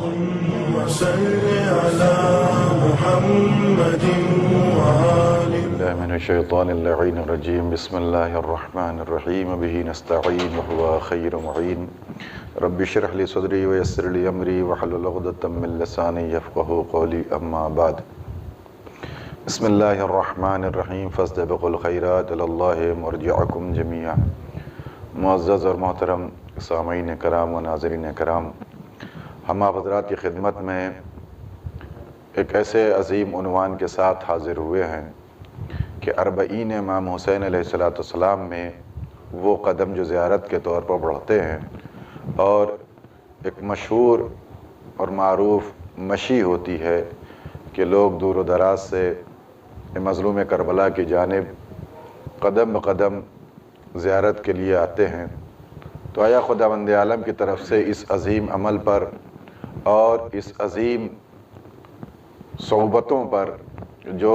وصل على محمد وآل بالله من الشيطان اللعين الرجيم بسم الله الرحمن الرحيم به نستعين وهو خير معين رب اشرح لي صدري ويسر لي أمري واحلل عقدة من لساني يفقهوا قولي أما بعد بسم الله الرحمن الرحيم فاستبقوا الخيرات إلى الله مرجعكم جميعا. معزز اور محترم سامعین کرام و ناظرین کرام، ہم آپ حضرات کی خدمت میں ایک ایسے عظیم عنوان کے ساتھ حاضر ہوئے ہیں کہ اربعین امام حسین علیہ السلام میں وہ قدم جو زیارت کے طور پر بڑھتے ہیں اور ایک مشہور اور معروف مشی ہوتی ہے کہ لوگ دور و دراز سے مظلوم کربلا کی جانب قدم بقدم زیارت کے لیے آتے ہیں. تو آیا خداوند عالم کی طرف سے اس عظیم عمل پر اور اس عظیم صحبتوں پر جو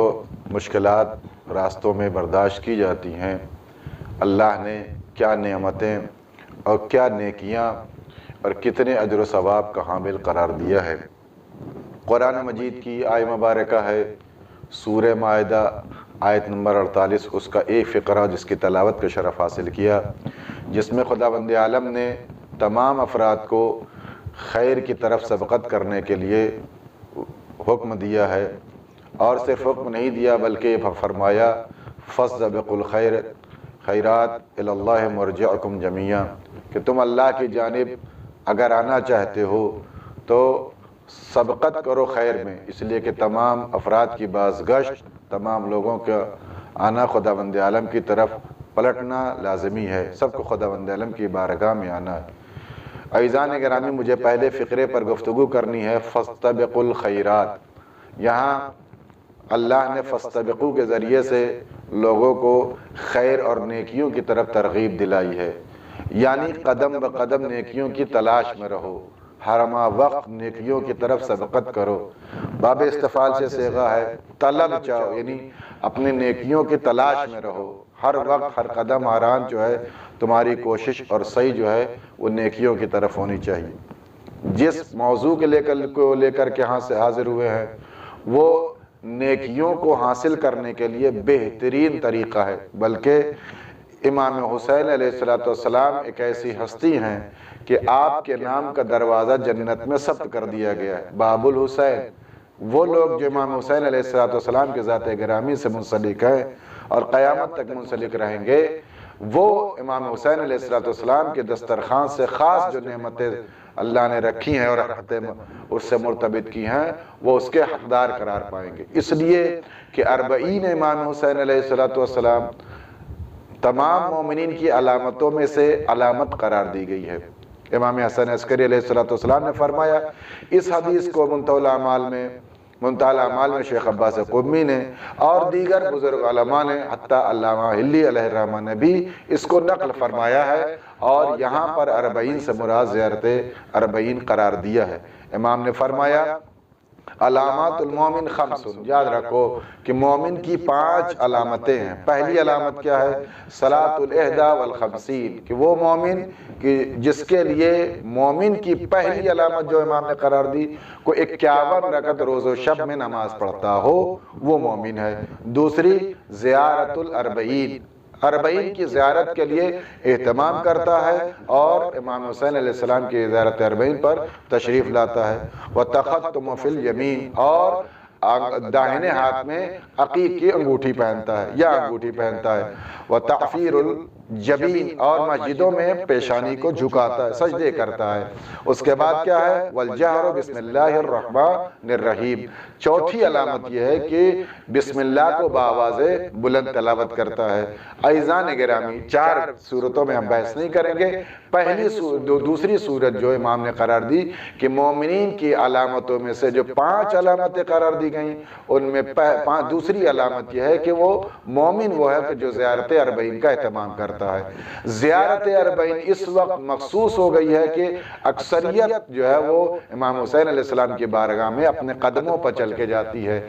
مشکلات راستوں میں برداشت کی جاتی ہیں، اللہ نے کیا نعمتیں اور کیا نیکیاں اور کتنے اجر و ثواب کا حامل قرار دیا ہے. قرآن مجید کی آیہ مبارکہ ہے سورہ مائدہ آیت نمبر 48، اس کا ایک فقرہ جس کی تلاوت کا شرف حاصل کیا، جس میں خداوند عالم نے تمام افراد کو خیر کی طرف سبقت کرنے کے لیے حکم دیا ہے، اور صرف حکم نہیں دیا بلکہ فرمایا فاستبقوا الخیرات الی اللہ مرجعکم جمیعا، کہ تم اللہ کی جانب اگر آنا چاہتے ہو تو سبقت کرو خیر میں، اس لیے کہ تمام افراد کی بازگشت، تمام لوگوں کا آنا خداوند عالم کی طرف پلٹنا لازمی ہے، سب کو خداوند عالم کی بارگاہ میں آنا ہے. عزیزان گرامی، مجھے پہلے فقرے پر گفتگو کرنی ہے فاستبقوا الخیرات. یہاں اللہ نے فاستبقوا کے ذریعے سے لوگوں کو خیر اور نیکیوں کی طرف ترغیب دلائی ہے، یعنی قدم بقدم نیکیوں کی تلاش میں رہو، ہر ما وقت نیکیوں کی طرف سبقت کرو. باب استفعال سے صیغہ ہے طلب چاہو، یعنی اپنے نیکیوں کی تلاش میں رہو، ہر وقت ہر قدم آران جو ہے تمہاری کوشش اور سعی جو ہے وہ نیکیوں کی طرف ہونی چاہیے. جس موضوع کے لے کر کے حاضر ہوئے ہیں وہ نیکیوں کو حاصل کرنے کے لیے بہترین طریقہ ہے، بلکہ امام حسین علیہ السلام ایک ایسی ہستی ہیں کہ آپ کے نام کا دروازہ جنت میں ثبت کر دیا گیا ہے. باب الحسین، وہ لوگ جو امام حسین علیہ السلام کے ذات گرامی سے منسلک ہیں اور قیامت تک منسلک رہیں گے، وہ امام حسین علیہ السلام کے دسترخوان سے خاص جو نعمتیں اللہ نے رکھی ہیں اور اس سے مرتبط کی ہیں، وہ اس کے حقدار قرار پائیں گے. اس لیے کہ اربعین امام حسین علیہ السلام تمام مومنین کی علامتوں میں سے علامت قرار دی گئی ہے. امام حسن عسکری علیہ السلام نے فرمایا، اس حدیث کو منتہی الاعمال میں شیخ عباس قمی نے اور دیگر بزرگ علماء نے، حتیٰ علامہ حلی علیہ الرحمہ نے بھی اس کو نقل فرمایا ہے، اور یہاں پر اربعین سے مراد زیارت اربعین قرار دیا ہے. امام نے فرمایا علامات المومن خمس، یاد رکھو کہ مومن کی 5 علامتیں ہیں. پہلی علامت کیا ہے؟ صلاۃ الاحدی والخمسین، کہ وہ مومن کہ جس کے لیے مومن کی پہلی علامت جو امام نے قرار دی کو 51 رکعت روز و شب میں نماز پڑھتا ہو، وہ مومن ہے. دوسری زیارت الاربعین، اربعین کی زیارت کے لیے اہتمام کرتا ہے اور امام حسین علیہ السلام کی زیارت اربعین پر تشریف لاتا ہے. وَتَخَتُّمُ فِي الْيَمِينِ، اور داہنے ہاتھ میں عقیق کی انگوٹھی پہنتا ہے یا انگوٹھی پہنتا ہے. وَتَعْفِيرُ الْجَبِينِ، اور مسجدوں میں پیشانی کو جھکاتا ہے، سجدے کرتا ہے. اس کے بعد کیا ہے؟ وَالْجَهْرُ بِسْمِ اللَّهِ الرَّحْمَنِ الرَّحِيمِ، چوتھی علامت یہ ہے کہ بسم اللہ کو بآواز بلند تلاوت کرتا ہے. عزیزان گرامی، 4 صورتوں میں ہم بحث نہیں کریں گے. دوسری صورت جو امام نے قرار دی کہ مومنین کی علامتوں میں سے جو 5 علامتیں قرار دی گئیں، ان میں دوسری علامت یہ ہے کہ وہ مومن وہ ہے کہ جو زیارت اربعین کا اہتمام کرتا کرتا ہے۔ زیارت اربعین اس وقت مخصوص ہو گئی ہے کہ اکثریت جو ہے وہ امام حسین علیہ السلام کی بارگاہ میں اپنے قدموں پر چل کے جاتی ہے۔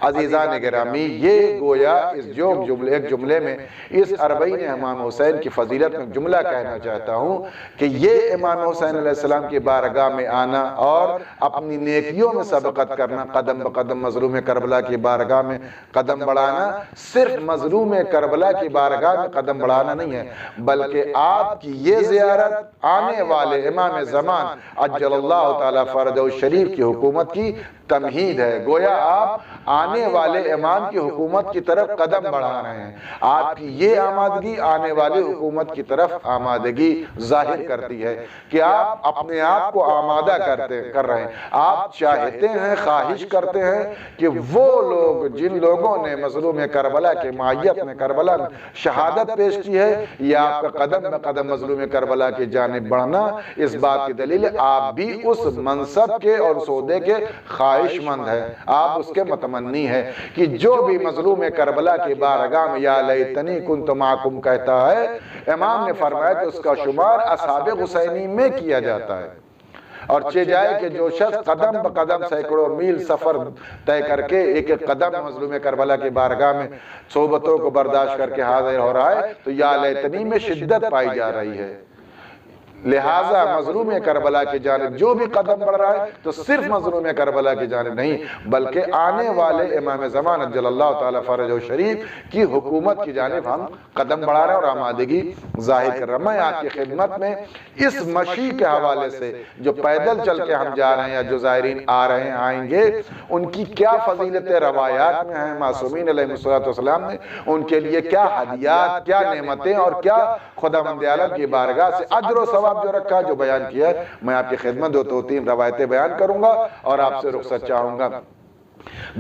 عزیزان گرامی، یہ گویا ایک جملے میں اس اربعین امام حسین کی فضیلت میں جملہ کہنا چاہتا ہوں کہ یہ امام حسین علیہ السلام کی بارگاہ میں آنا اور اپنی نیکیوں میں سبقت کرنا، قدم بقدم مظلوم کربلا کی بارگاہ میں قدم بڑھانا، صرف مظلوم کربلا کی بارگاہ میں قدم بڑھانا نہیں ہے، بلکہ آپ کی یہ زیارت آنے والے امام زمان عجل اللہ تعالیٰ فرجہ الشریف کی حکومت کی تمہید ہے۔ گویا آپ آنے والے امام کی حکومت کی طرف قدم بڑھا رہے ہیں۔ آپ کی یہ آمادگی آنے والی حکومت کی طرف آمادگی ظاہر کرتی ہے کہ آپ اپنے آپ کو آمادہ کر رہے ہیں۔ آپ چاہتے ہیں، خواہش کرتے ہیں کہ وہ لوگ جن لوگوں نے مظلوم کربلا کے معیت میں کربلا میں شہادت پیش کی ہے، یہ آپ کا قدم بقدم مظلوم کربلا کی جانب بڑھنا اس بات کی دلیل ہے آپ بھی اس منصب کے اور عہدے کے خواہش مند ہے، آپ اس کے متمنی ہے کہ جو بھی مظلوم کربلا کی بارگاہ میں یا لیتنی کنت معکم کہتا ہے، امام نے فرمایا کہ اس کا شمار اصحاب حسینی میں کیا جاتا ہے۔ اور چہ جائے کہ جو شخص قدم بقدم سینکڑوں میل سفر طے کر کے ایک ایک قدم مظلوم کربلا کی بارگاہ میں صحبتوں کو برداشت کر کے حاضر ہو رہا ہے تو یا لیتنی میں شدت پائی جا رہی ہے۔ لہٰذا مظلوم کربلا کی جانب جو بھی قدم بڑھ رہا ہے تو صرف مظلوم کربلا کی جانب نہیں بلکہ آنے والے امام زمان عجل اللہ تعالیٰ فرجہ الشریف کی حکومت کی جانب ہم قدم بڑھا رہے ہیں اور آمادگی ظاہر کر رہے ہیں۔ میں آپ کی خدمت میں اس مشی کے حوالے سے جو پیدل چل کے ہم جا رہے ہیں یا جو زائرین آ رہے ہیں آئیں گے، ان کی کیا فضیلتیں روایات میں ہیں، معصومین علیہ السلام نے ان کے لیے کیا ہدیات، کیا نعمتیں اور کیا خداوند عالم کی بارگاہ سے اجر و ثواب جو رکھا جو بیان کیا ہے، میں آپ کی خدمت دو تین روایتیں بیان کروں گا اور آپ سے رخصت چاہوں گا۔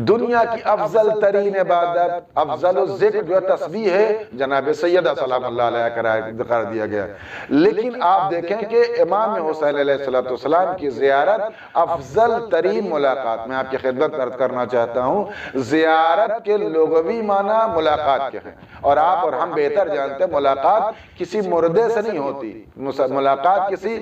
دنیا کی افضل ترین عبادت، افضل الذکر جو تسبیح ہے، جناب سیدہ سلام اللہ علیہ قرار دیا گیا، لیکن آپ دیکھیں کہ امام حسین علیہ السلام کی زیارت افضل ترین ملاقات، میں آپ کی خدمت عرض کرنا چاہتا ہوں، زیارت کے لغوی معنی ملاقات کے ہیں اور آپ اور ہم بہتر جانتے ہیں ملاقات کسی مردے سے نہیں ہوتی، ملاقات کسی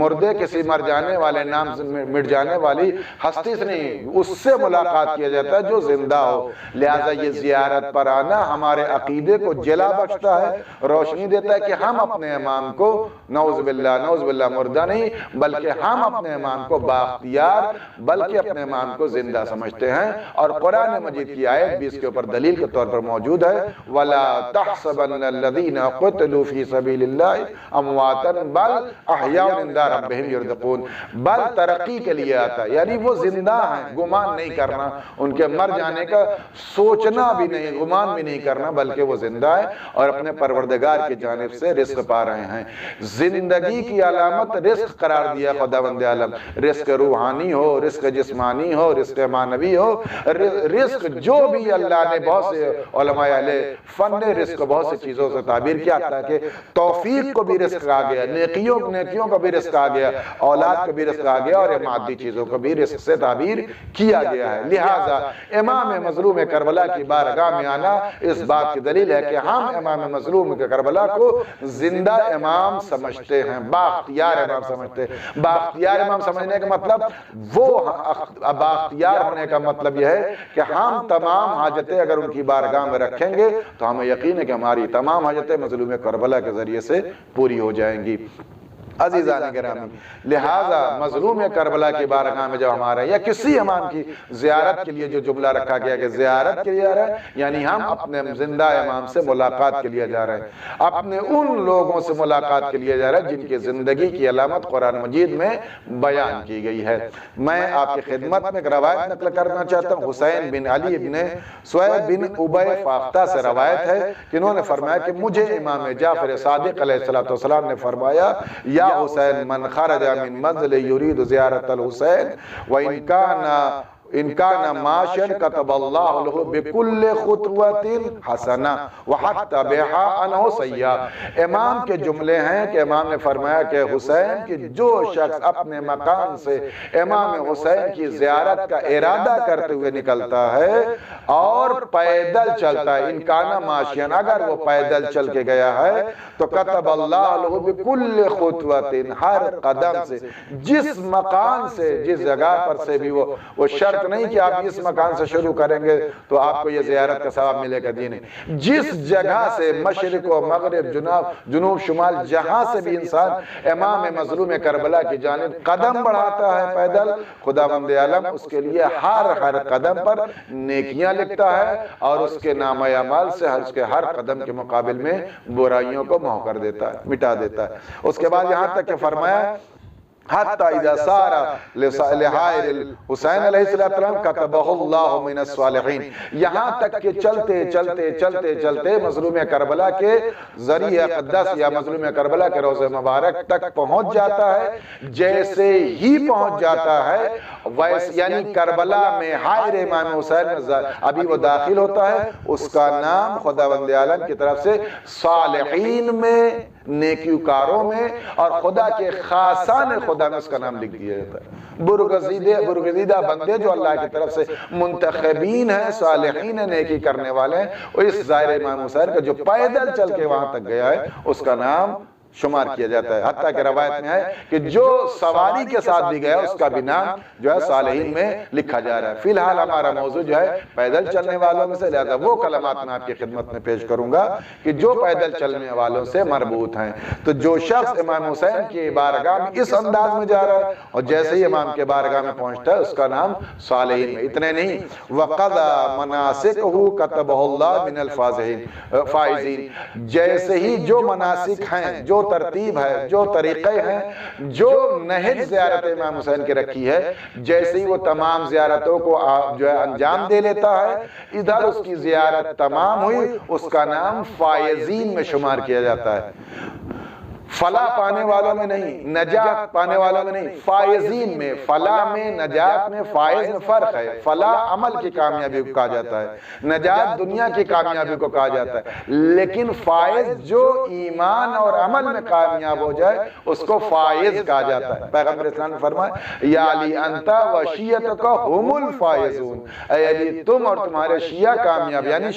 مردے، کسی مر جانے والے نام مٹ جانے والی ہستی سے نہیں، اس سے ملاقات کیا جاتا ہے جو زندہ ہو۔ لہٰذا یہ زیارت پر آنا ہمارے عقیدے کو جلا بخشتا ہے، روشنی دیتا ہے کہ ہم اپنے امام کو نعوذ باللہ مردہ نہیں بلکہ ہم اپنے امام کو بااختیار بلکہ اپنے امام کو زندہ سمجھتے ہیں۔ اور قرآن مجید کی آیت بھی اس کے اوپر دلیل کے طور پر موجود ہے، وَلَا تَحْسَبَنَّ الَّذِينَ قُتِلُوا فِي سَبِيلِ اللَّهِ أَمْوَاتًا بَلْ أَحْيَاءٌ عِندَ رَبِّهِمْ يُرْزَقُونَ، بل ترقی کے لیے آتا ہے، یعنی وہ زندہ ہیں، گمان نہیں کرنا ان کے مر جانے کا، سوچنا بھی نہیں، گمان بھی نہیں کرنا، بلکہ وہ زندہ ہے اور اپنے پروردگار کی جانب سے رزق پا رہے ہیں۔ زندگی کی علامت رزق قرار دیا خداوند عالم، رزق روحانی ہو، رزق جسمانی ہو، رزق معنوی ہو، رزق جو بھی اللہ نے بہت سے علماء اہل فن نے رزق بہت سی چیزوں سے تعبیر کیا تاکہ توفیق کو بھی رزق آ گیا، نیکیوں کو بھی رزق آ گیا، اولاد کو بھی رزق آ گیا اور مادی چیزوں کو بھی رزق سے تعبیر کیا گیا ہے۔ لہٰذا امام مظلوم کربلا کی بارگاہ میں آنا اس بات کی دلیل ہے کہ ہم امام مظلوم کربلا کو زندہ امام سمجھتے ہیں، بااختیار امام سمجھتے ہیں۔ بااختیار امام سمجھنے کا مطلب وہ بااختیار ہونے کا مطلب یہ ہے کہ ہم تمام حاجتیں اگر ان کی بارگاہ میں رکھیں گے تو ہمیں یقین ہے کہ ہماری تمام حاجتیں مظلوم کربلا کے ذریعے سے پوری ہو جائیں گی۔ عزیزان گرامی، لہٰذا مظلوم کربلا کی بارگاہ میں جب ہم آ رہے ہیں یا کسی امام کی زیارت کے لیے جو جملہ رکھا گیا کہ زیارت کے لیے آ رہے ہیں، یعنی ہم اپنے زندہ امام سے ملاقات کے لیے جا رہے ہیں، اپنے ان لوگوں سے ملاقات کے لیے جا رہے ہیں جن کی زندگی کی علامت قرآن مجید میں بیان کی گئی ہے۔ میں آپ کی خدمت میں ایک روایت نقل کرنا چاہتا ہوں، حسین بن علی بن سوید بن ابی فاختہ سے روایت ہے کہ انہوں نے فرمایا کہ مجھے امام جعفر صادق علیہ السلام نے فرمایا، یا حسین من خرج من منزل یرید زیارت الحسین وان کان ان کان ماشین کتب اللہ لہ بکل خطوۃ حسنہ وحتبھا عنہ سیئہ۔ امام کے جملے ہیں کہ امام نے فرمایا کہ حسین کی جو شخص اپنے مکان سے امام حسین کی زیارت کا ارادہ کرتے ہوئے نکلتا ہے اور پیدل چلتا ہے، ان کان ماشین، اگر وہ پیدل چل کے گیا ہے تو کتب اللہ لہ بکل خطوۃ، ہر قدم سے، جس مکان سے، جس جگہ پر سے بھی وہ شرط نہیں کہ آپ اس مکان سے شروع کریں گے تو آپ کو یہ زیارت کا ثواب ملے گا، نہیں، جس جگہ سے مشرق و مغرب، جنوب شمال، جہاں سے بھی انسان امام مظلوم کربلا کی جانب قدم بڑھاتا ہے پیدل، خداوند عالم اس کے لیے ہر قدم پر نیکیاں لکھتا ہے اور اس کے نامہ اعمال سے اس کے ہر قدم کے مقابل میں برائیوں کو محو کر دیتا ہے، مٹا دیتا ہے۔ اس کے بعد یہاں تک کہ فرمایا حتی اذا سار لحائر الحسین علیہ السلام کتبہ اللہ من الصالحین، یہاں تک کہ چلتے چلتے چلتے چلتے مظلوم کربلا کے ذریعہ اقدس یا مظلوم کربلا کے روضہ مبارک تک پہنچ جاتا ہے۔ جیسے ہی پہنچ جاتا ہے یعنی کربلا میں حائر امام حسین میں ابھی وہ داخل ہوتا ہے، اس کا نام خداوند عالم کی طرف سے صالحین میں، نیکوکاروں میں اور خدا کے خاصان خدا میں اس کا نام لکھ دیا جاتا ہے۔ برگزیدہ بندے جو اللہ کی طرف سے منتخبین ہیں، صالحین ہیں، نیکی کرنے والے ہیں، اور اس ظاہر امام حسین کا جو پیدل چل کے وہاں تک گیا ہے اس کا نام شمار کیا جاتا ہے۔ حتیٰ کہ روایت میں ہے کہ جو سواری کے ساتھ بھی گیا اس کا بھی نام جو ہے صالحین میں لکھا جا رہا ہے۔ فی الحال ہمارا موضوع جو ہے پیدل چلنے والوں میں سے، لہذا وہ کلمات میں آپ کی خدمت میں پیش کروں گا کہ جو پیدل چلنے والوں سے مربوط ہیں۔ تو جو شخص امام حسین کی بارگاہ میں اس انداز میں جا رہا ہے اور جیسے ہی امام کے بارگاہ میں پہنچتا ہے اس کا نام صالحین میں۔ اتنے نہیں، وَقَضَى مَنَاسِكَهُ كَتَبَهُ اللَّهُ مِنَ الْفَائِزِينَ، جیسے ہی جو مناسک ہیں، جو ترتیب ہے، جو طریقے ہیں، جو نہج زیارت امام حسین کی رکھی ہے، جیسے ہی وہ تمام زیارتوں کو جو ہے انجام دے لیتا ہے، ادھر اس کی زیارت تمام ہوئی، اس کا نام فائزین میں شمار کیا جاتا ہے۔ فلاح پانے والوں میں نہیں، نجات پانے والوں میں نہیں، فائزین میں۔ فلاح میں، نجات میں، فائز میں فرق ہے۔ فلاح عمل کی کامیابی کو کہا جاتا ہے، نجات دنیا کی کامیابی کو کہا جاتا ہے، لیکن فائز جو ایمان اور عمل میں کامیاب ہو جائے اس کو فائز کہا جاتا ہے۔ پیغمبر اسلام نے فرمایا یا علی انت و شیعتک ہم الفائزون، اے علی تم اور تمہارے شیعہ کامیاب، یعنی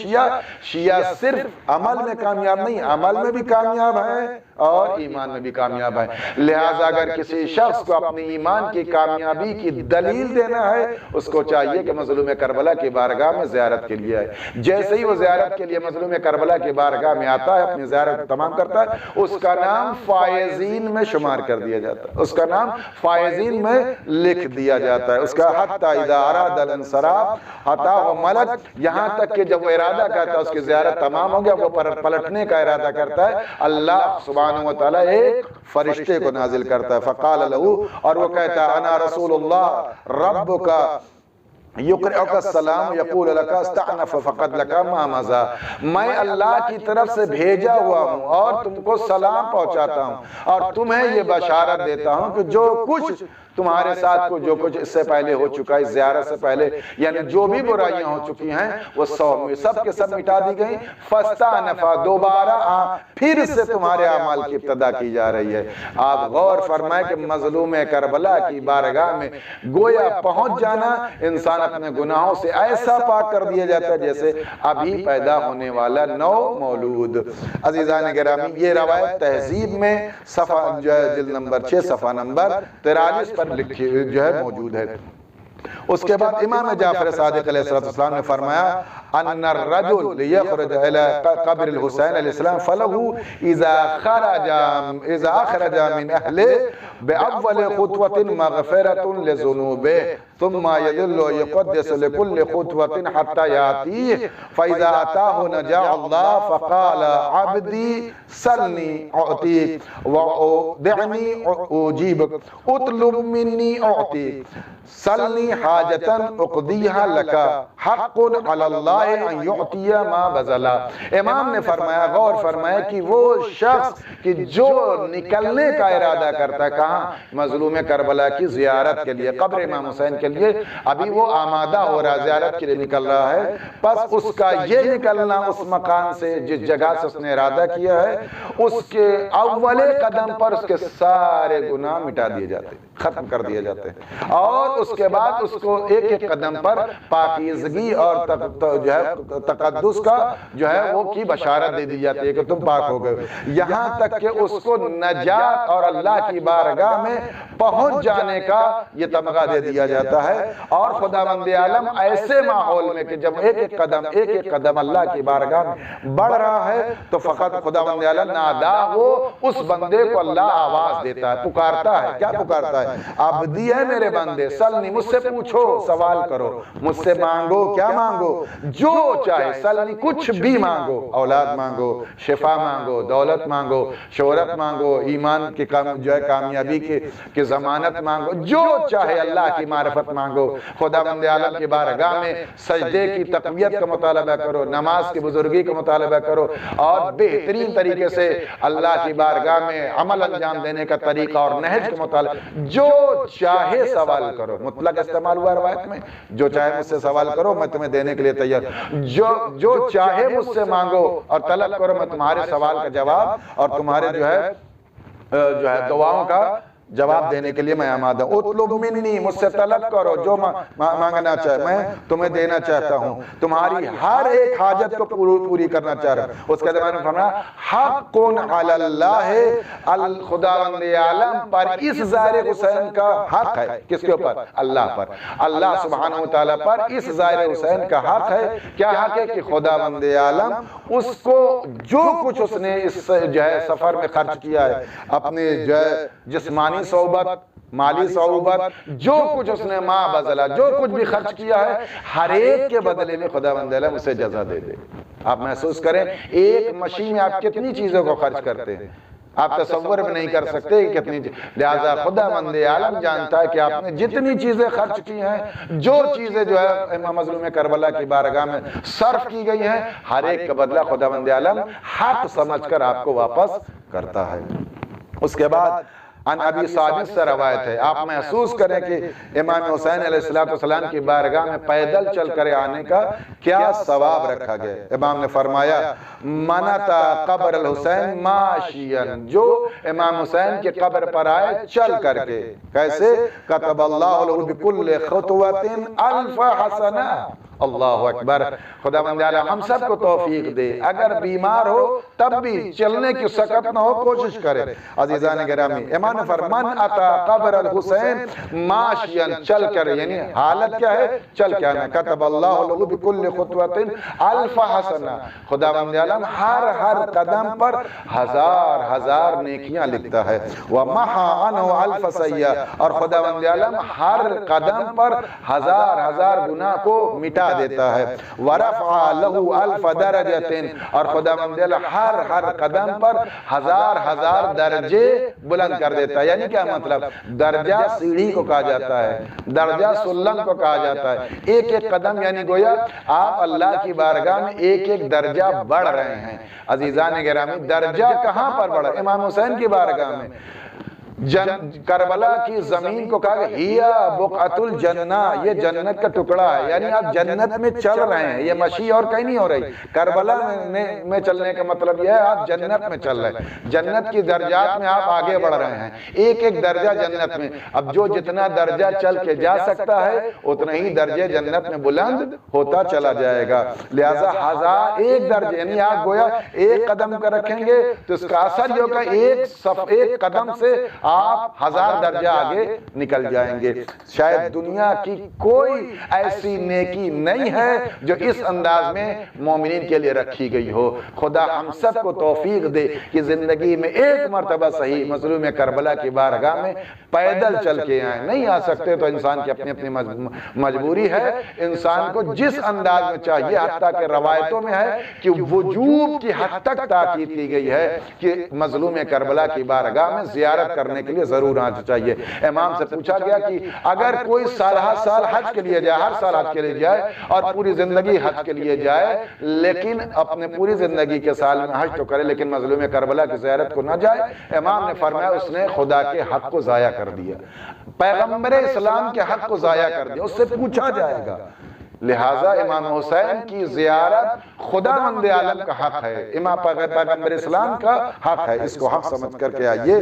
شیعہ صرف عمل میں کامیاب نہیں، عمل میں بھی کامیاب ہیں اور ایمان میں بھی کامیاب ہے۔ لہٰذا اگر کسی شخص کو اپنی ایمان کی کامیابی کی دلیل دینا ہے اس کو چاہیے کہ مظلوم کربلا کی بارگاہ میں زیارت کے لیے آئے۔ جیسے ہی وہ زیارت کے لیے مظلوم کربلا کی بارگاہ میں آتا ہے، اپنی زیارت تمام کرتا ہے، اس کا نام فائزین میں شمار کر دیا جاتا ہے، اس کا نام فائزین میں لکھ دیا جاتا ہے۔ اس کا حتی اذا اراد الانصراف اتاہ ملک، یہاں تک کہ جب وہ ارادہ کرتا ہے اس کی زیارت تمام ہو گیا، وہ پلٹنے کا ارادہ کرتا ہے، اللہ سبحانہ وتعالی ایک فرشتے کو نازل کرتا ہے، فقال لہو، اور وہ کہتا ہے انا رسول اللہ ربک یقرئک السلام یقول لک استعنف فقد لک ما مضی، میں اللہ کی طرف سے بھیجا ہوا ہوں اور تم کو سلام پہنچاتا ہوں اور تمہیں یہ بشارت دیتا ہوں کہ جو کچھ تمہارے ساتھ کو جو کچھ اس سے پہلے ہو چکا ہے، اس زیارت سے پہلے، یعنی جو بھی برائیاں ہو چکی ہیں وہ سب کے سب مٹا دی گئیں، فاستعنفا، دوبارہ پھر سے تمہارے اعمال کی ابتدا کی جا رہی ہے۔ آپ غور فرمائیں کہ مظلوم کربلا کی بارگاہ میں گویا پہنچ جانا انسان اپنے گناہوں سے ایسا پاک کر دیا جاتا ہے جیسے ابھی پیدا ہونے والا نو مولود۔ عزیزان گرامی، یہ روایت تہذیب میں صفحہ جو ہے جلد نمبر 6 صفحہ نمبر 43 پر لکھی جو ہے موجود ہے۔ اس کے بعد امام جعفر صادق علیہ السلام نے فرمایا ان الرجل لیخرج الى قبر الحسین علیہ السلام فلہ اذا خرج من اہلہ باول خطوة مغفرة لذنوبہ ثم يدل يقدس لكل خطوة حتى يأتيه فإذا أتاه نجا الله فقال عبدي سلني أعطيك ودعني أجيبك اطلب مني أعطيك سلني حاجة أقضيها لك حق على الله اللہ ان یعطی ما بذلا۔ امام نے فرمایا، غور فرمایا کہ وہ شخص کہ جو نکلنے کا ارادہ کرتا ہے کہاں؟ مظلوم کربلا کی زیارت کے لیے، قبر امام حسین کے لیے، ابھی وہ آمادہ ہو رہا، زیارت کے لیے نکل رہا ہے، پس اس کا یہ نکلنا اس مکان سے جس جگہ سے اس نے ارادہ کیا ہے، اس کے اول قدم پر اس کے سارے گناہ مٹا دیے جاتے ہیں، ختم کر دیے جاتے ہیں، اور اس کے بعد اس کو ایک ایک قدم پر پاکیزگی اور جو ہے تقدس کا جو ہے وہ کی بشارت دے دی جاتی ہے کہ تم پاک ہو گئے، یہاں تک کہ اس کو نجات اور اللہ کی بارگاہ میں پہنچ جانے کا یہ تمغہ دے دیا جاتا ہے۔ اور خداوند عالم ایسے ماحول میں کہ جب ایک ایک قدم اللہ کی بارگاہ میں بڑھ رہا ہے تو فقط خداوند عالم نادا ہو اس بندے کو اللہ آواز دیتا ہے، پکارتا ہے۔ کیا پکارتا ہے؟ عبدی ہے میرے بندے، سلنی، مجھ سے پوچھو، سوال کرو، مجھ سے مانگو، کیا مانگو؟ جو چاہے، سلنی، کچھ بھی مانگو، اولاد مانگو، شفا مانگو، دولت مانگو، شہرت مانگو، ایمان کی جو ہے کامیابی کی ضمانت مانگو، جو چاہے اللہ کی معرفت مانگو، خداوند عالم کی بارگاہ میں سجدے کی تقویت کا مطالبہ کرو، نماز کی بزرگی کا مطالبہ کرو، اور بہترین طریقے سے اللہ کی بارگاہ میں عمل انجام دینے کا طریقہ اور نہج کا مطالبہ، جو چاہے سوال کرو، مطلق استعمال ہوا روایت میں، جو چاہے مجھ سے سوال کرو میں تمہیں دینے کے لیے تیار، جو چاہے مجھ سے مانگو اور طلب کرو، میں تمہارے سوال کا جواب اور تمہارے جو ہے دعاؤں کا جواب دینے کے لیے میں آمادہ ہوں۔ اطلب منی، مجھ سے طلب کرو، جو مانگنا چاہے میں تمہیں دینا چاہتا ہوں، تمہاری ہر ایک حاجت کو پوری کرنا چاہ رہا ہوں۔ اس کے زمانے میں فرمایا حق علی اللہ، خداوند عالم پر اس زائر حسین کا حق ہے، کس کے اوپر؟ اللہ پر، اللہ سبحانہ وتعالی پر اس زائر حسین کا حق ہے۔ کیا حق ہے؟ کہ خداوند عالم اس کو جو کچھ اس نے اس جو ہے سفر میں خرچ کیا ہے، اپنے جو ہے جسمانی صحبت، مالی صحبت، جو کچھ اس نے ماں بذلا، جو کچھ بھی خرچ کیا ہے، ہر ایک کے بدلے میں خداوند عالم اسے جزا دے دے۔ آپ محسوس کریں ایک مشین میں آپ کتنی چیزوں کو خرچ کرتے ہیں، آپ تصور بھی نہیں کر سکتے کتنی لہذا خداوند عالم جانتا ہے کہ آپ نے جتنی چیزیں خرچ کی ہیں، جو چیزیں جو ہے امام مظلوم کربلا کی بارگاہ میں صرف کی گئی ہیں، ہر ایک کا بدلہ خداوند عالم حق سمجھ کر آپ کو واپس کرتا ہے۔ اس کے بعد ان ابی ثابت سے روایت ہے، آپ محسوس کریں کہ امام حسین علیہ السلام کی بارگاہ میں پیدل چل کر آنے کا کیا ثواب رکھا گیا۔ امام نے فرمایا من اتی قبر الحسین ماشین، جو امام حسین کے قبر پر آئے چل کر کے، کیسے؟ کتب اللہ له بكل خطوۃ الف حسنہ۔ اللہ اکبر، خداوند عالم ہم سب کو توفیق دے، اگر بیمار ہو تب بھی چلنے کی سکت نہ ہو، کوشش کرے۔ عزیزان گرامی، امام نے فرمان اتا قبر الحسین ماشین، چل کر، یعنی حالت کیا ہے؟ چل کے آنا۔ کتب اللہ له بكل خطوۃ الف حسنہ، خداوند عالم ہر قدم پر ہزار نیکیاں لکھتا ہے۔ ومحا عنہ الف سیئہ، اور خداوند عالم ہر قدم پر ہزار گناہ کو مٹا دیتا ہے۔ ورفع له الف درجۃ، اور خداوند عالم ہر قدم پر ہزار درجے بلند کر دیتا ہے۔ یعنی کیا مطلب؟ درجہ سیڑھی کو کہا جاتا ہے، درجہ سلم کو کہا جاتا ہے۔ ایک قدم یعنی گویا آپ اللہ کی بارگاہ میں ایک درجہ بڑھ رہے ہیں۔ عزیزان گرامی، درجہ کہاں پر بڑھا؟ امام حسین کی بارگاہ میں۔ کربلا کی زمین کو کہا کہ ہیا بقعۃ الجنہ، یہ جنت کا ٹکڑا ہے، یعنی آپ جنت میں چل رہے ہیں، یہ مشی اور کہیں نہیں ہو رہی۔ کربلا میں چلنے کا مطلب یہ ہے آپ جنت میں چل رہے ہیں، جنت کی درجات میں آپ آگے بڑھ رہے ہیں، ایک درجہ جنت میں۔ اب جو جتنا درجہ چل کے جا سکتا ہے اتنا ہی درجے جنت میں بلند ہوتا چلا جائے گا۔ لہذا ایک درجے، یعنی آپ گویا ایک قدم کا رکھیں گے تو اس کا اثر یہ ہوگا ایک قدم سے آپ ہزار درجہ آگے نکل جائیں گے۔ شاید دنیا کی کوئی ایسی نیکی نہیں ہے جو اس انداز میں مومنین کے لیے رکھی گئی ہو۔ خدا ہم سب کو توفیق دے کہ زندگی میں ایک مرتبہ صحیح مظلوم کربلا کی بارگاہ میں پیدل چل کے آئیں۔ نہیں آ سکتے تو انسان کی اپنی مجبوری ہے، انسان کو جس انداز میں چاہیے، حتیٰ کہ روایتوں میں ہے کہ وجوب کی حد تک تاکید کی گئی ہے کہ مظلوم کربلا کی بارگاہ میں زیارت کرنے کرنے کے لیے ضرور آنا چاہیے۔ امام سے پوچھا گیا کہ اگر کوئی سال حج کے لیے جائے، ہر سال حج کے لیے جائے اور پوری زندگی حج کے لیے جائے، لیکن اپنے پوری زندگی کے سال میں حج تو کرے لیکن مظلوم کربلا کی زیارت کو نہ جائے، امام نے فرمایا اس نے خدا کے حق کو ضائع کر دیا، پیغمبر اسلام کے حق کو ضائع کر دیا، اس سے پوچھا جائے گا۔ لہٰذا امام حسین کی زیارت خدا مند عالم کا حق ہے، امام پیغمبر اسلام کا حق ہے، اس کو حق سمجھ کر کے آئیے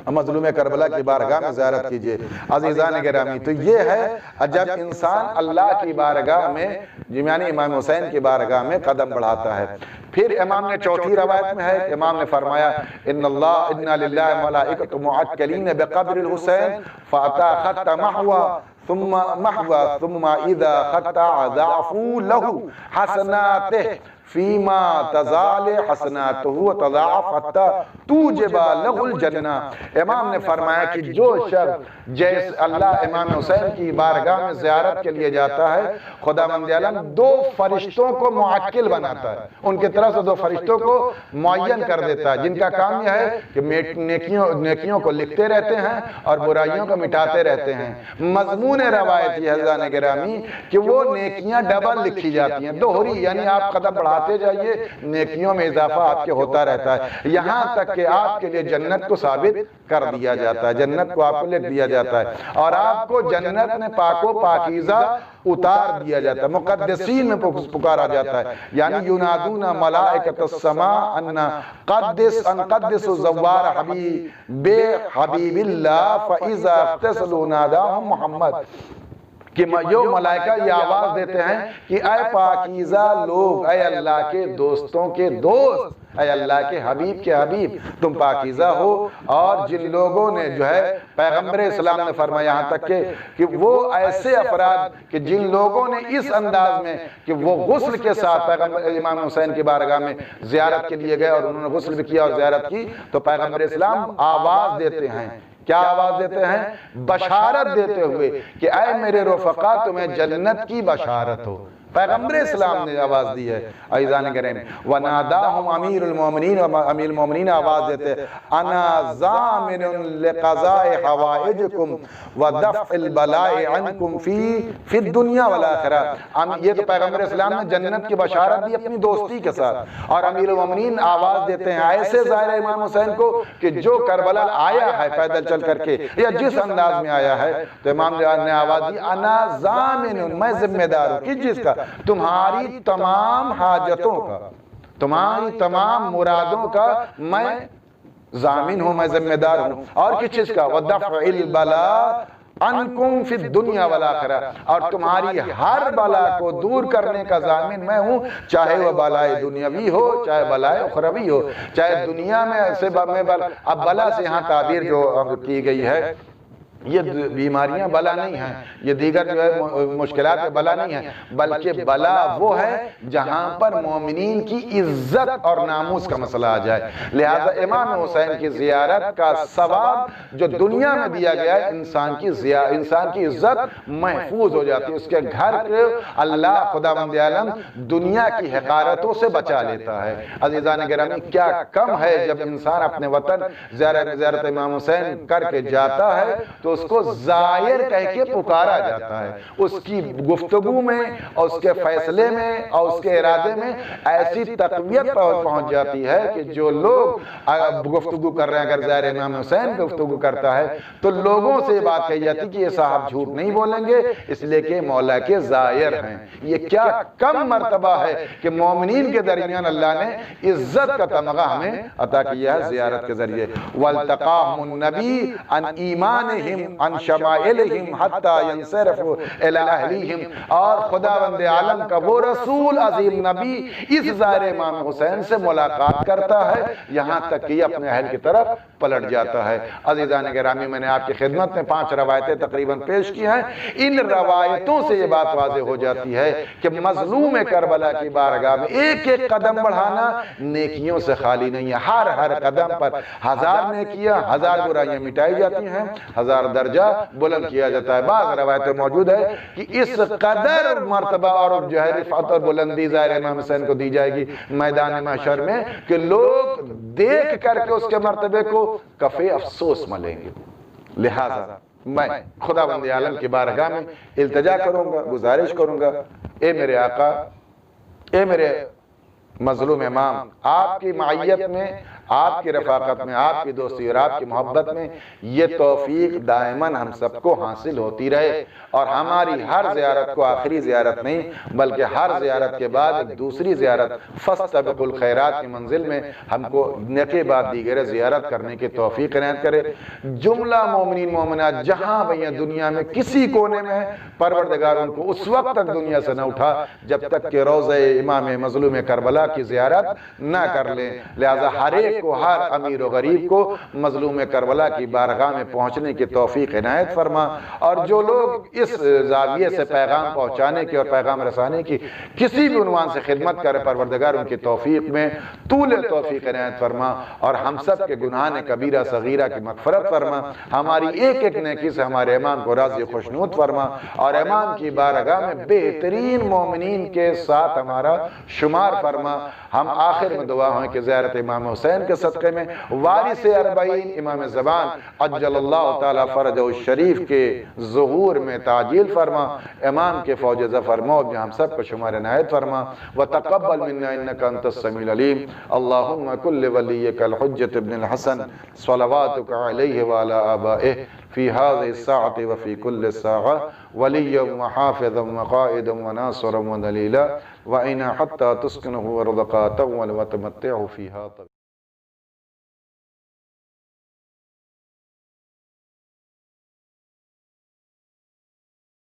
مظلوم کربلا کی بارگاہ میں زیارت کیجئے۔ عزیزان گرامی، تو یہ ہے جب انسان اللہ کی بارگاہ میں، یعنی امام حسین کی بارگاہ میں قدم بڑھاتا ہے۔ پھر امام نے چوتھی روایت میں ہے، امام نے فرمایا اِنَّا لِلَّهِ مَلَائِكَةٌ مُعَكَّلِينَ بِقَبْرِ الْحُسَيْنِ فَأَتَى خَطَّ مَحْوَى ثم اذا قطع ضعفوا له حسناته فيما تزال حسناته وتضاعف حتى توجب له الجنہ۔ امام نے فرمایا کہ جو شخص جیسے اللہ امام حسین کی بارگاہ میں زیارت کے لیے جاتا ہے، خدا مند عالم دو فرشتوں کو معکل بناتا ہے، ان کی طرف سے دو فرشتوں کو معین کر دیتا ہے، جن کا کام یہ ہے کہ نیکیوں کو لکھتے رہتے ہیں اور برائیوں کو مٹاتے رہتے ہیں۔ مضمون روایت یہ حضران گرامی کہ وہ نیکیاں ڈبل لکھی جاتی ہیں، دوہری، یعنی آپ قدم بڑھاتے جائیے، نیکیوں میں اضافہ آپ کے ہوتا رہتا ہے، یہاں تک کہ آپ کے لیے جنت کو ثابت کر دیا جاتا ہے، جنت کو آپ کو لکھ دیا جاتا ہے اور آپ کو جنت میں پاک و پاکیزہ اتار دیا جاتا ہے، مقدسین میں پکارا جاتا ہے، یعنی ینادون ملائکۃ السماء ان قدس زوار حبیب اللہ فاذا اغتسلوا ناداهم محمد، کہ جو ملائکہ یہ آواز دیتے ہیں کہ اے پاکیزہ لوگ، اے اللہ کے دوستوں کے دوست، اے اللہ کے حبیب تم پاکیزہ ہو۔ اور جن لوگوں نے جو ہے پیغمبر اسلام نے فرمایا یہاں تک کہ وہ ایسے افراد کہ جن لوگوں نے اس انداز میں کہ وہ غسل کے ساتھ پیغمبر امام حسین کی بارگاہ میں زیارت کے لیے گئے اور انہوں نے غسل بھی کیا اور زیارت کی، تو پیغمبر اسلام آواز دیتے ہیں، کیا آواز دیتے ہیں؟ بشارت دیتے ہوئے کہ اے میرے رفقا تمہیں جنت کی بشارت ہو۔ پیغمبر اسلام نے آواز دی ہے۔ عزیزان گرامی، وَنَادَاهُمْ أَمِيرُ الْمُؤْمِنِينَ، امیر المومنین آواز دیتے ہیں، أَنَا زَامِنٌ لِقَضَاءِ حَوَائِجِكُمْ وَدَفْعِ الْبَلَاءِ عَنْكُمْ فِي الدُّنْيَا وَالْآخِرَةِ۔ یہ تو پیغمبر اسلام نے جنت کی بشارت دی اپنی دوستی کے ساتھ، اور امیر المومنین آواز دیتے ہیں ایسے ظاہر امام حسین کو کہ جو کربلا آیا ہے پیدل چل کر کے یا جس انداز میں آیا ہے، تو امام نے آواز دی أَنَا زَامِنٌ، میں ذمہ دار ہوں، کس چیز کا؟ تمہاری تمام حاجتوں کا، تمہاری تمام مرادوں کا میں ضامن ہوں، میں ذمہ دار ہوں۔ اور کس چیز کا؟ وَدَفْعِ الْبَلَاءِ عَنْكُمْ فِي الدُّنْيَا وَالْآخِرَةِ، اور تمہاری ہر بلا کو دور کرنے کا ضامن میں ہوں، چاہے وہ بلائے دنیاوی ہو چاہے بلائے اخروی ہو، چاہے دنیا میں سے اب بلا سے یہاں تعبیر جو کی گئی ہے، یہ بیماریاں بلا نہیں ہیں، یہ دیگر جو ہے مشکلات بلا نہیں ہیں، بلکہ بلا وہ ہے جہاں پر مومنین کی عزت اور ناموس کا مسئلہ آ جائے۔ لہذا امام حسین کی زیارت کا ثواب جو دنیا میں دیا گیا ہے، انسان کی عزت محفوظ ہو جاتی ہے، اس کے گھر کے اللہ خدا مند عالم دنیا کی حقارتوں سے بچا لیتا ہے۔ عزیزان گرامی، کیا کم ہے جب انسان اپنے وطن زیارت امام حسین کر کے جاتا ہے تو اس کو زائر کہہ کے پکارا جاتا ہے، اس کی گفتگو میں اور اس کے فیصلے میں اور اس کے ارادے میں ایسی تقویت پہنچ جاتی ہے کہ جو لوگ گفتگو کر رہے ہیں، اگر زائر امام حسین گفتگو کرتا ہے تو لوگوں سے یہ بات کہی جاتی کہ یہ صاحب جھوٹ نہیں بولیں گے، اس لیے کہ مولا کے زائر ہیں۔ یہ کیا کم مرتبہ ہے کہ مومنین کے درمیان اللہ نے عزت کا تمغہ ہمیں عطا کیا ہے زیارت کے ذریعے۔ وَالْتَقَاهُمُ النَّبِيُّ عَنْ إِيمَانِهِمْ عن شمائلہم حتی ینصرفوا الی اہلیہم، اور خداوند عالم کا وہ رسول عظیم نبی اس زائر امام حسین سے ملاقات کرتا ہے یہاں تک کہ یہ اپنے اہل کی طرف پلٹ جاتا ہے۔ عزیزان گرامی، میں نے آپ کی خدمت میں 5 روایتیں تقریباً پیش کی ہیں۔ ان روایتوں سے یہ بات واضح ہو جاتی ہے کہ مظلوم کربلا کی بارگاہ میں ایک ایک قدم بڑھانا نیکیوں سے خالی نہیں ہے، ہر قدم پر 1000 نیکیاں 1000 برائیاں مٹائی جاتی ہیں، 1000 درجہ بلند کیا جاتا ہے۔ بعض روایتیں موجود ہے کہ اس قدر مرتبہ اور جو ہے رفعت اور بلندی ظاہر امام حسین کو دی جائے گی میدان محشر میں کہ لوگ دیکھ کر کے اس کے مرتبے کو کفِ افسوس ملیں گے۔ لہٰذا میں خداوند عالم کی بارگاہ میں التجا کروں گا، گزارش کروں گا، اے میرے آقا، اے میرے مظلوم امام، آپ کی معیت میں، آپ کی رفاقت میں، آپ کی دوستی اور آپ کی محبت میں یہ توفیق دائماً ہم سب کو حاصل ہوتی رہے، اور ہماری ہر زیارت کو آخری زیارت نہیں بلکہ ہر زیارت کے بعد ایک دوسری زیارت فاستبقوا الخیرات کی منزل میں ہم کو نقے بعد دیگر زیارت کرنے کی توفیق عنایت کرے۔ جملہ مومنین مومنات جہاں بھی ہیں دنیا میں کسی کونے میں ہے، پروردگار ان کو اس وقت تک دنیا سے نہ اٹھا جب تک کہ روضہ امام مظلوم کربلا کی زیارت نہ کر لیں۔ لہذا ہر ایک کو، ہر امیر و غریب کو مظلوم کربلا کی بارگاہ میں پہنچنے کی توفیق عنایت فرما، اور جو لوگ اس زاویے سے پیغام پہنچانے کی اور پیغام رسانے کی کسی بھی عنوان سے خدمت کرے، پروردگار ان کی توفیق میں طول توفیق عنایت فرما، اور ہم سب کے گناہان کبیرہ صغیرہ کی مغفرت فرما، ہماری ایک ایک نیکی سے ہمارے امام کو راضی خوشنود فرما، اور امام کی بارگاہ میں بہترین مومنین کے ساتھ ہمارا شمار فرما۔ ہم آخر میں دعا ہوئیں کہ زیارت امام حسین کے صدقے میں وارث اربعین امام زمان عجل اللہ تعالی فرجہ الشریف کے ظہور میں تعجیل فرما، امام کے فوج ظفر موت میں ہم سب کو شمار عنایت فرما، وتقبل منا انک انت السمیع العلیم۔ اللہم کل ولیک الحجۃ ابن الحسن صلواتک علیہ وعلی آبائہ فی هذه الساعة وفی کل ساعة ولیا وحافظا وقائدا وناصرا ودلیلا وإنا حتى تسكنه ورزقا وتمتعه فيها